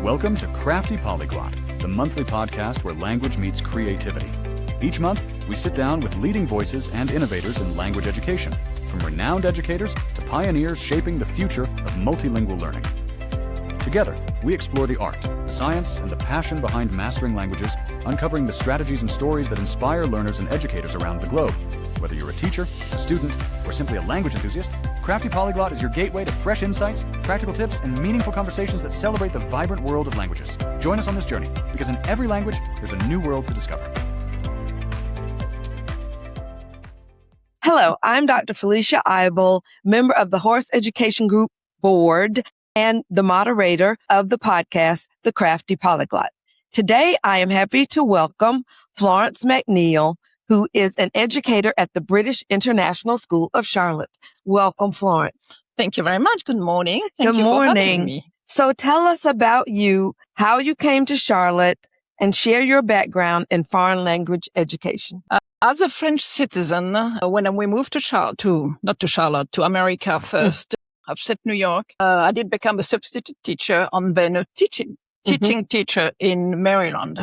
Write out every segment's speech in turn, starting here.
Welcome to Crafty Polyglot, the monthly podcast where language meets creativity. Each month, we sit down with leading voices and innovators in language education, from renowned educators to pioneers shaping the future of multilingual learning. Together, we explore the art, science, and the passion behind mastering languages, uncovering the strategies and stories that inspire learners and educators around the globe. Whether you're a teacher, a student, or simply a language enthusiast, Crafty Polyglot is your gateway to fresh insights, practical tips, and meaningful conversations that celebrate the vibrant world of languages. Join us on this journey, because in every language, there's a new world to discover. Hello, I'm Dr. Felicia Eybl, member of the Horse Education Group Board and the moderator of the podcast, The Crafty Polyglot. Today, I am happy to welcome Florence McNeal, who is an educator at the British International School of Charlotte. Welcome, Florence. Thank you very much. Good morning. Thank you for having me. So tell us about you, how you came to Charlotte, and share your background in foreign language education. As a French citizen, when we moved to America first, upstate New York, I did become a substitute teacher and then a teaching teacher in Maryland.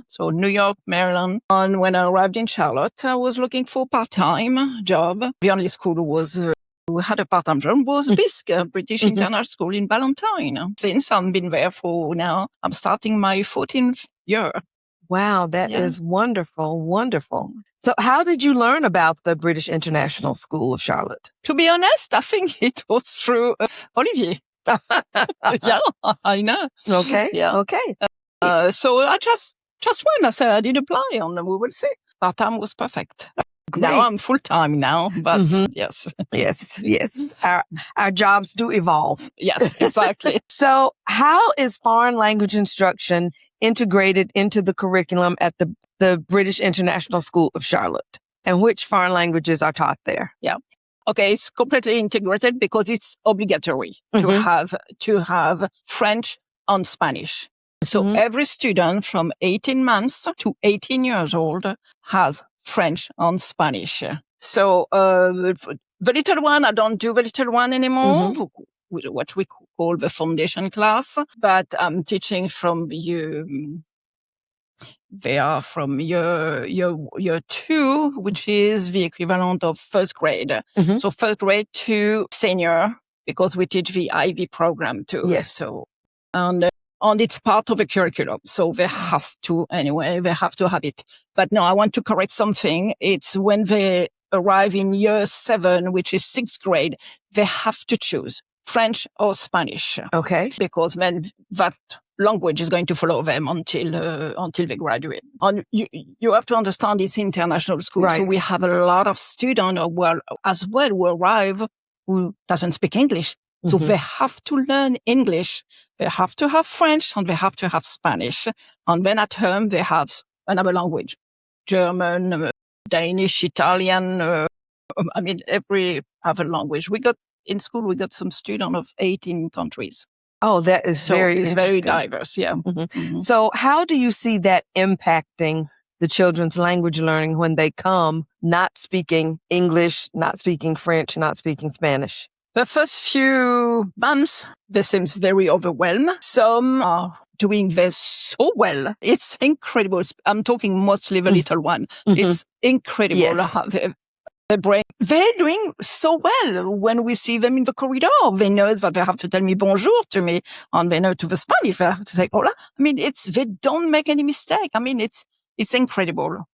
So New York, Maryland. And when I arrived in Charlotte, I was looking for a part-time job. The only school who had a part-time job was BISC, British International School in Valentine. Since I've been there for now, I'm starting my 14th year. Wow, that is wonderful, wonderful. So how did you learn about the British International School of Charlotte? To be honest, I think it was through Olivier. Yeah, I know. Okay. Yeah. Okay. So I just went. I said I did apply and we will see. Part-time was perfect. Great. Now I'm full-time now, but yes. Yes. Our jobs do evolve. Yes, exactly. So how is foreign language instruction integrated into the curriculum at the British International School of Charlotte? And which foreign languages are taught there? Yeah. Okay, it's completely integrated because it's obligatory to have French and Spanish. So every student from 18 months to 18 years old has French and Spanish. So the little one, I don't do the little one anymore, what we call the foundation class, but I'm teaching from they are from year 2, which is the equivalent of first grade. So first grade to senior, because we teach the IB program too. Yes. So, and it's part of the curriculum. So they have to have it. But no, I want to correct something. It's when they arrive in year 7, which is 6th grade, they have to choose French or Spanish. Okay. Because then that language is going to follow them until they graduate. And you have to understand it's international school. Right. So we have a lot of students who arrive who doesn't speak English. So they have to learn English. They have to have French and they have to have Spanish. And then at home, they have another language, German, Danish, Italian. Every other language. In school, we got some students of 18 countries. Oh, that is it's very diverse. Yeah. So how do you see that impacting the children's language learning when they come not speaking English, not speaking French, not speaking Spanish? The first few months, they seem very overwhelmed. Some are doing this so well. It's incredible. I'm talking mostly the little one. It's incredible how the brain. They're doing so well when we see them in the corridor. They know that they have to tell me bonjour to me, and they know to the Spanish they have to say hola. They don't make any mistake. It's incredible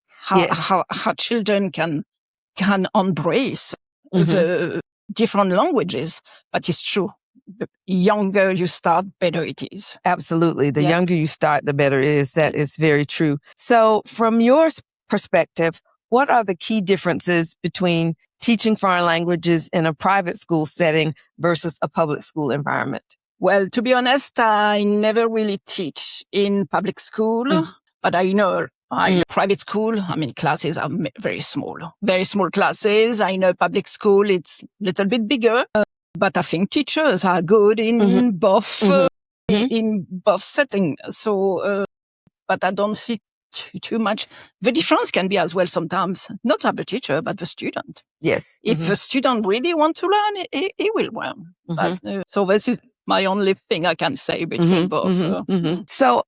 how children can embrace the different languages. But it's true. The younger you start, better it is. Absolutely. The younger you start, the better it is. That is very true. So from your perspective, what are the key differences between teaching foreign languages in a private school setting versus a public school environment? Well, to be honest, I never really teach in public school, but I know private school, classes are very small classes. I know public school, it's a little bit bigger, but I think teachers are good in both, in both settings. So, but I don't see too much. The difference can be as well sometimes, not the teacher, but the student. Yes. If the student really wants to learn, he will learn. But, so my only thing I can say between both. So,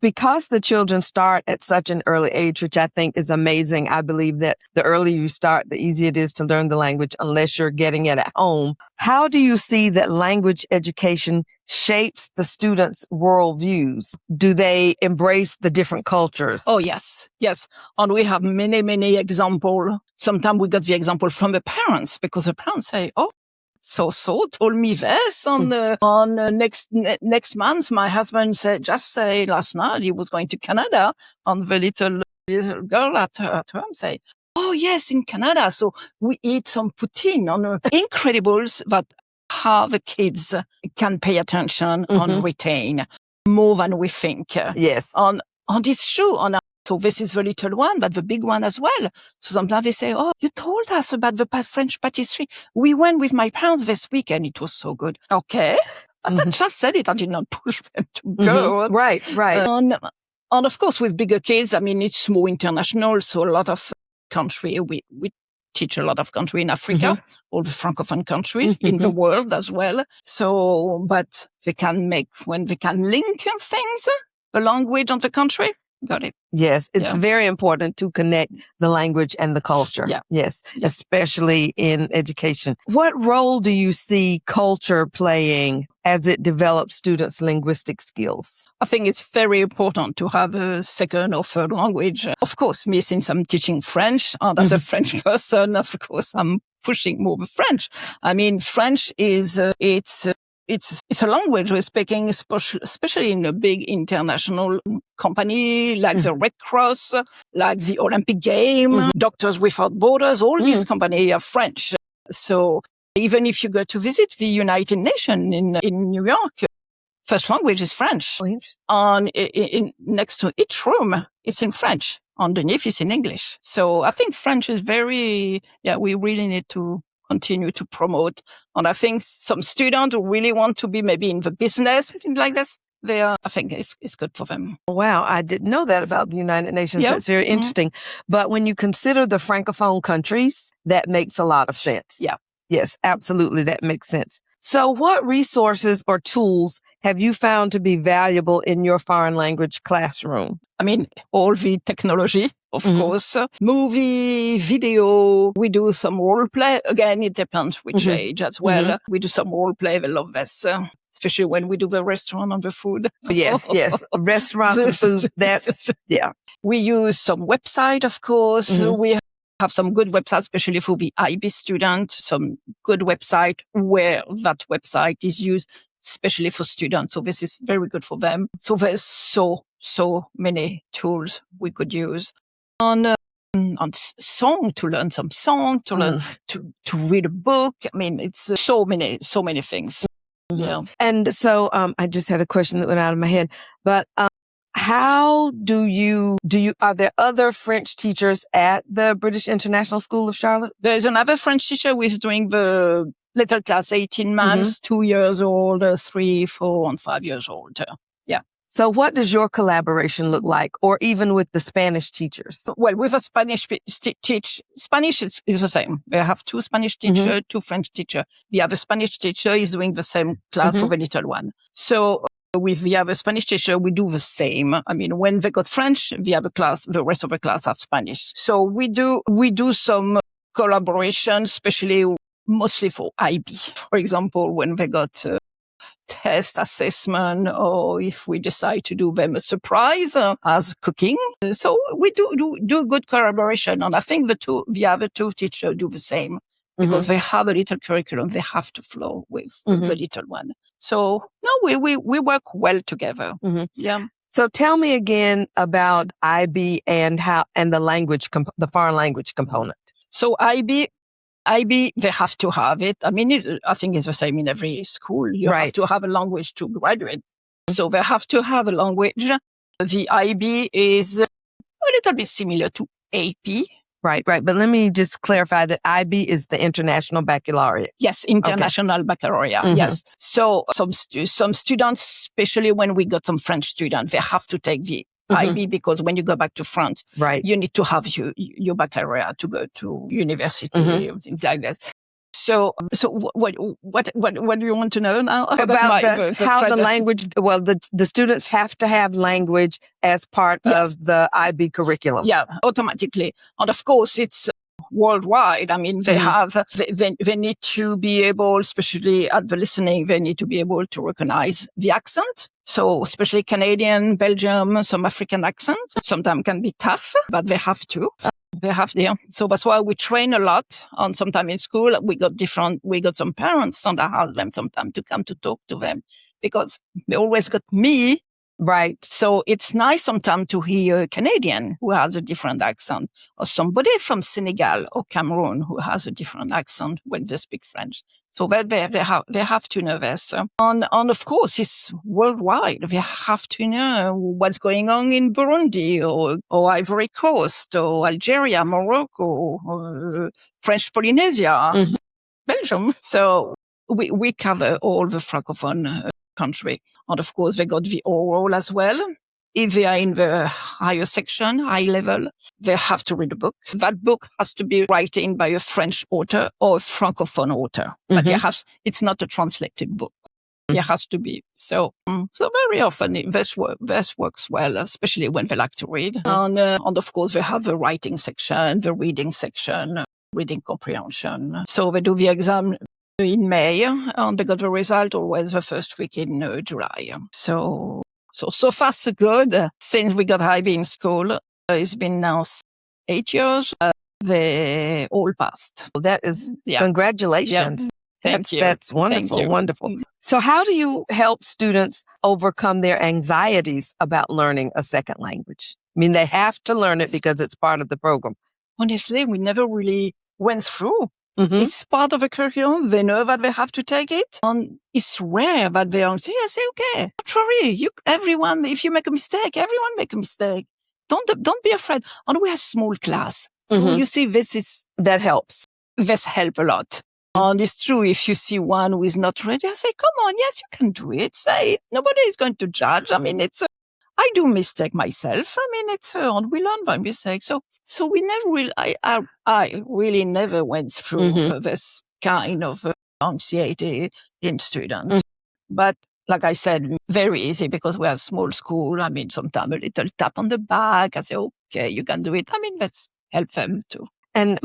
because the children start at such an early age, which I think is amazing, I believe that the earlier you start, the easier it is to learn the language unless you're getting it at home. How do you see that language education shapes the students' worldviews? Do they embrace the different cultures? Oh, yes. And we have many examples. Sometimes we got the example from the parents because the parents say, oh, so told me this on next month. My husband just say last night he was going to Canada, and the little girl at home say, "Oh yes, in Canada, so we eat some poutine." On Incredibles that how the kids can pay attention and retain more than we think. Yes, and it's true. So this is the little one, but the big one as well. So sometimes they say, oh, you told us about the French patisserie. We went with my parents this weekend. It was so good. Okay. I just said it. I did not push them to go. Right. And of course, with bigger kids, I mean, it's more international. So a lot of country, we teach a lot of country in Africa, all the Francophone countries in the world as well. So, but when they can link things, the language and the country, got it. Yes, it's very important to connect the language and the culture. Yeah. Yes, especially in education. What role do you see culture playing as it develops students' linguistic skills? I think it's very important to have a second or third language. Of course, me, since I'm teaching French, and as a French person, of course, I'm pushing more with French. I mean, French is, it's a language we're speaking, especially in a big international company like the Red Cross, like the Olympic Game, Doctors Without Borders, all these companies are French. So even if you go to visit the United Nations in New York, first language is French. And next to each room, it's in French. Underneath, it's in English. So I think French is we really need to continue to promote. And I think some students who really want to be maybe in the business, things like this, I think it's good for them. Wow, I didn't know that about the United Nations. That's very interesting. But when you consider the Francophone countries, that makes a lot of sense. Yeah. Yes, absolutely. That makes sense. So what resources or tools have you found to be valuable in your foreign language classroom? I mean, all the technology, of course, movie, video. We do some role play. Again, it depends which age as well. We do some role play. They love this, especially when we do the restaurant and the food. Yes. Restaurants and food. That's, yeah. We use some website, of course. We have some good websites, especially for the IB student, some good website where that website is used, especially for students. So this is very good for them. So there's so many tools we could use on song, to learn some song, to learn, to read a book. I mean, it's so many things. Yeah. And so, I just had a question that went out of my head, but, how are there other French teachers at the British International School of Charlotte? There's another French teacher who is doing the little class, 18 months, 2 years old, 3, 4, and 5 years old. Yeah. So what does your collaboration look like, or even with the Spanish teachers? Well, with a Spanish Spanish is the same. We have 2 Spanish teachers, 2 French teachers. The other Spanish teacher is doing the same class for the little one. So with the other Spanish teacher, we do the same. I mean, when they got French, the rest of the class have Spanish. So we do some collaboration, especially mostly for IB. For example, when they got test assessment, or if we decide to do them a surprise as cooking. So we do good collaboration. And I think the other 2 teachers do the same. Because they have a little curriculum, they have to flow with the little one. So no, we work well together. Yeah. So tell me again about IB and the foreign language component. So IB, they have to have it. I mean, I think it's the same in every school. You have to have a language to graduate. So they have to have a language. The IB is a little bit similar to AP. Right. But let me just clarify that IB is the International Baccalaureate. Yes, International Baccalaureate. Yes. So some students, especially when we got some French students, they have to take the IB because when you go back to France, you need to have your baccalaureate to go to university, things like that. So what do you want to know now? About how the language, the students have to have language as part Yes. of the IB curriculum. Yeah, automatically. And of course, it's worldwide. I mean, they they need to be able, especially at the listening, they need to be able to recognize the accent. So especially Canadian, Belgium, some African accents sometimes can be tough, but they have to. So that's why we train a lot. And sometimes in school, we got some parents and I ask them sometimes to come to talk to them because they always got me. Right. So it's nice sometimes to hear a Canadian who has a different accent or somebody from Senegal or Cameroon who has a different accent when they speak French. So they have to know this. And of course, it's worldwide. They have to know what's going on in Burundi or Ivory Coast or Algeria, Morocco, or French Polynesia, Belgium. So we cover all the Francophone country. And of course, they got the oral as well. If they are in the higher section, high level, they have to read a book. That book has to be written by a French author or a Francophone author. But it's not a translated book. It has to be. So very often this works well, especially when they like to read. And of course, they have the writing section, the reading section, reading comprehension. So they do the exam in May, and they got the result always the first week in July. So far so good. Since we got IB in school, it's been now 8 years. They all passed. Well, that is congratulations. Yeah. Thank you. That's wonderful. Wonderful. So how do you help students overcome their anxieties about learning a second language? I mean, they have to learn it because it's part of the program. Honestly, we never really went through. It's part of a curriculum. They know that they have to take it. And it's rare that they say, okay, don't worry. Everyone, if you make a mistake, everyone make a mistake. Don't be afraid. And we have small class. So you see, that helps. This help a lot. And it's true. If you see one who is not ready, I say, come on. Yes, you can do it. Say it. Nobody is going to judge. I mean, I do mistake myself. I mean, and we learn by mistake. So we never really, I really never went through this kind of anxiety in students. But like I said, very easy because we are a small school. I mean, sometimes a little tap on the back. I say, okay, you can do it. I mean, let's help them too. And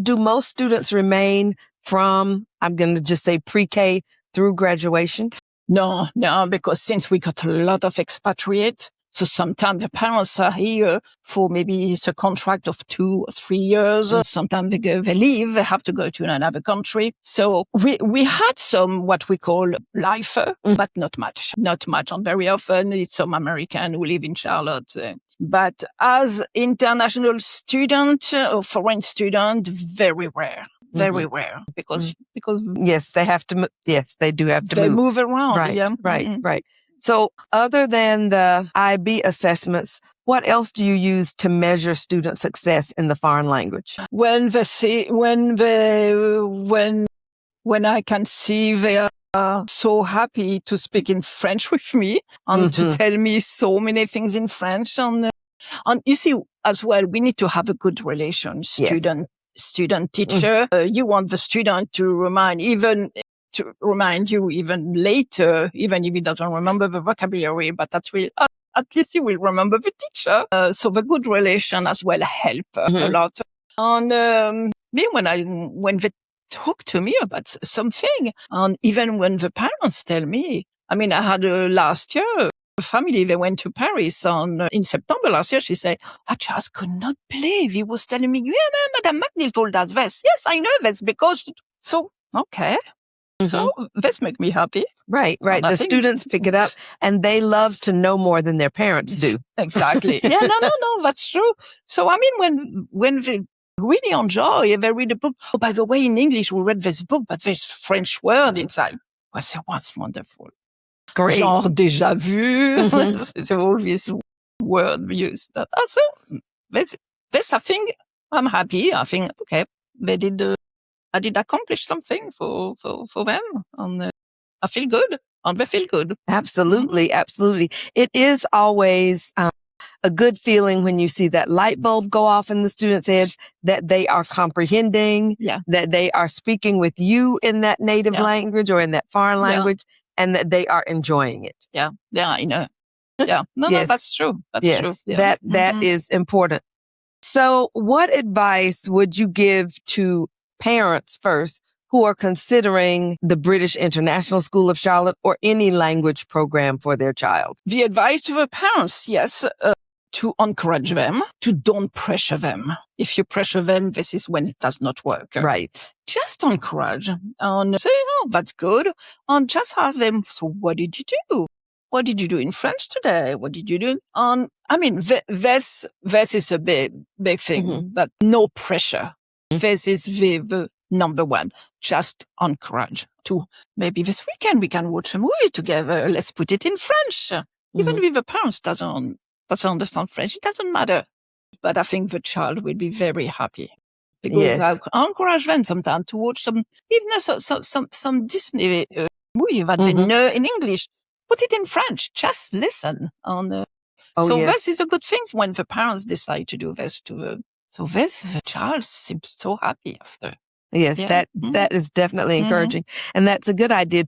do most students remain from, I'm going to just say pre-K through graduation? No, because since we got a lot of expatriates, so sometimes the parents are here for maybe it's a contract of 2 or 3 years. Sometimes they leave, they have to go to another country. So we had some what we call lifer, but not much. And very often it's some American who live in Charlotte. But as international student or foreign student, very rare. Very rare because yes, they have to. Yes, they do have to. They move around. Right, yeah. right. So, other than the IB assessments, what else do you use to measure student success in the foreign language? When I can see they are so happy to speak in French with me and to tell me so many things in French, and you see as well, we need to have a good relation, student teacher. You want the student to remind you even later, even if he doesn't remember the vocabulary, but at least he will remember the teacher. So the good relation as well help a lot. And me, when they talk to me about something, and even when the parents tell me, I mean, I had last year, a family, they went to Paris in September last year. She said, I just could not believe he was telling me, Madame McNeal told us this. Yes, I know this because, so, okay. So this makes me happy. Right. The students pick it up and they love to know more than their parents do. Exactly. Yeah, no, that's true. So, I mean, when they really enjoy, they read a book. Oh, by the way, in English, we read this book, but there's French word inside. I said, what's wonderful. Great. Genre déjà vu. It's all this word used. So, this, I think, I'm happy. I think, okay, I did accomplish something for them, and I feel good, and they feel good. Absolutely. It is always a good feeling when you see that light bulb go off in the students' heads, that they are comprehending, that they are speaking with you in that native language or in that foreign language, and that they are enjoying it. Yeah, I know. Yeah, no, that's true. That's true. Yeah. That is important. So what advice would you give to parents first who are considering the British International School of Charlotte or any language program for their child? The advice to the parents, yes, to encourage them, to don't pressure them. If you pressure them, this is when it does not work. Right. Just encourage and say, oh, that's good. And just ask them, so what did you do? What did you do in French today? What did you do? I mean, this is a big thing, but no pressure. This is the number one. Just encourage to maybe this weekend we can watch a movie together. Let's put it in French. Even if the parents doesn't understand French, it doesn't matter. But I think the child will be very happy. Because I encourage them sometimes to watch some Disney movie that they know in English. Put it in French. Just listen. This is a good thing when the parents decide to do this the child seems so happy after. Yes, that is definitely encouraging. And that's a good idea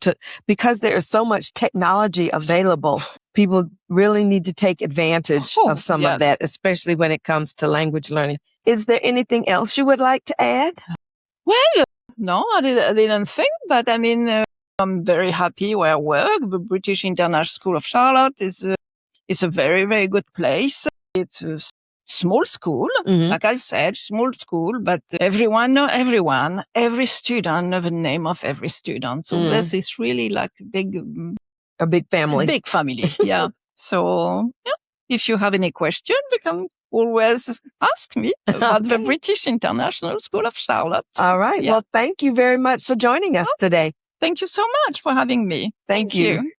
because there is so much technology available. People really need to take advantage of some of that, especially when it comes to language learning. Is there anything else you would like to add? Well, no, I didn't think, but I mean, I'm very happy where I work. The British International School of Charlotte is a very, very good place. It's a small school, like I said, small school, but everyone know everyone. Every student know the name of every student. So this is really like a big family. Big family, yeah. So, if you have any question, you can always ask me about the British International School of Charlotte. All right. Well, thank you very much for joining us today. Thank you so much for having me. Thank you.